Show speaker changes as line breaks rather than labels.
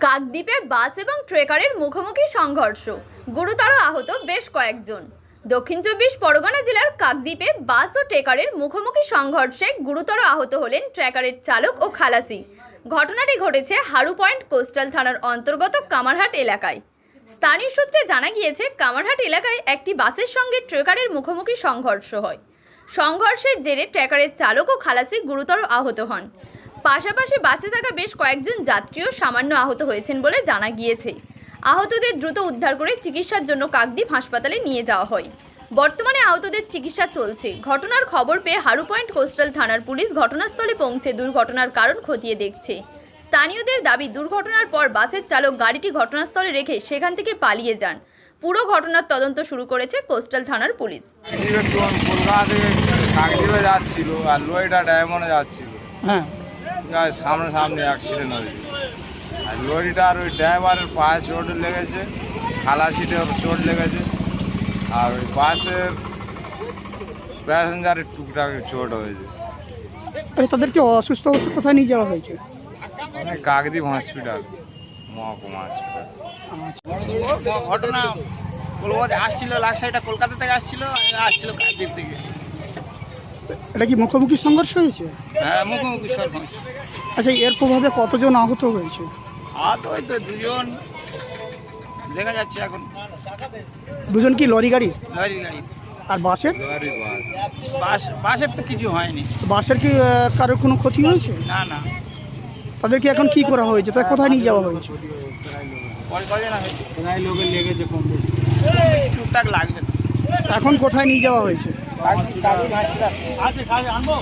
কাকদ্বীপে বাস এবং ট্রেকারের মুখোমুখি সংঘর্ষ, গুরুতর আহত বেশ কয়েকজন। দক্ষিণ চব্বিশ পরগনা জেলার কাকদ্বীপে বাস ও ট্রেকারের মুখোমুখি সংঘর্ষে গুরুতর আহত হলেন ট্রেকারের চালক ও খালাসি। ঘটনাটি ঘটেছে হারু পয়েন্ট কোস্টাল থানার অন্তর্গত কামারহাট এলাকায়। স্থানীয় সূত্রে জানা গিয়েছে, কামারহাট এলাকায় একটি বাসের সঙ্গে ট্রেকারের মুখোমুখি সংঘর্ষ হয়। সংঘর্ষের জেরে ট্রেকারের চালক ও খালাসি গুরুতর আহত হন। পাশাপাশি বাসে থাকা বেশ কয়েকজন যাত্রীও সামান্য আহত হয়েছেন বলে জানা গিয়েছে। আহতদের দ্রুত উদ্ধার করে চিকিৎসার জন্য কাকদ্বীপ হাসপাতালে নিয়ে যাওয়া হয়। বর্তমানে আহতদের চিকিৎসা চলছে। ঘটনার খবর পেয়ে হারু পয়েন্ট কোস্টাল থানার পুলিশ ঘটনাস্থলে পৌঁছে দুর্ঘটনার কারণ খতিয়ে দেখছে। স্থানীয়দের দাবি, দুর্ঘটনার পর বাসের চালক গাড়িটি ঘটনাস্থলে রেখে সেখান থেকে পালিয়ে যান। পুরো ঘটনার তদন্ত শুরু করেছে কোস্টাল থানার পুলিশ।
যাচ্ছিল আর লোয়েটা ডায়মন্ডে যাচ্ছিল,
হ্যাঁ,
সামনাসামনি অ্যাক্সিডেন্ট হয়েছে। আর লরিটার ওই ড্রাইভারের পায়ে চোট লেগেছে, খালাসিটার চোট লেগেছে, আর ওই বাসের প্যাসেঞ্জারের টুকটাক চোট হয়েছে।
তাদেরকে অসুস্থ অবস্থা কোথায় নিয়ে যাওয়া হয়েছে?
কাকদ্বীপ হসপিটাল, মহকুমা হসপিটাল।
ঘটনা বলবো যে আসছিল লাস্ট সাইডটা কলকাতা থেকে আসছিল কাকদ্বীপ থেকে।
এটা কি মুখোমুখি সংঘর্ষ হয়েছে?
হ্যাঁ, মুখোমুখি সংঘর্ষ।
আচ্ছা, এর প্রভাবে কতজন আহত হয়েছে?
তো হয়তো দুজন দেখা যাচ্ছে এখন।
দুজন কি লরি গাড়ি?
লরি গাড়ি।
আর বাসের?
বাসের তো কিছু হয়নি।
বাসের কি কারোর কোনো ক্ষতি হয়েছে?
না।
তাদেরকে এখন কি করা হয়েছে? তা কোথায় নিয়ে যাওয়া হয়েছে?
লোকের লেগেছে কম বেশি,
টুকটাক লাগবে।
এখন কোথায় নিয়ে যাওয়া হয়েছে?
আছে আনবো।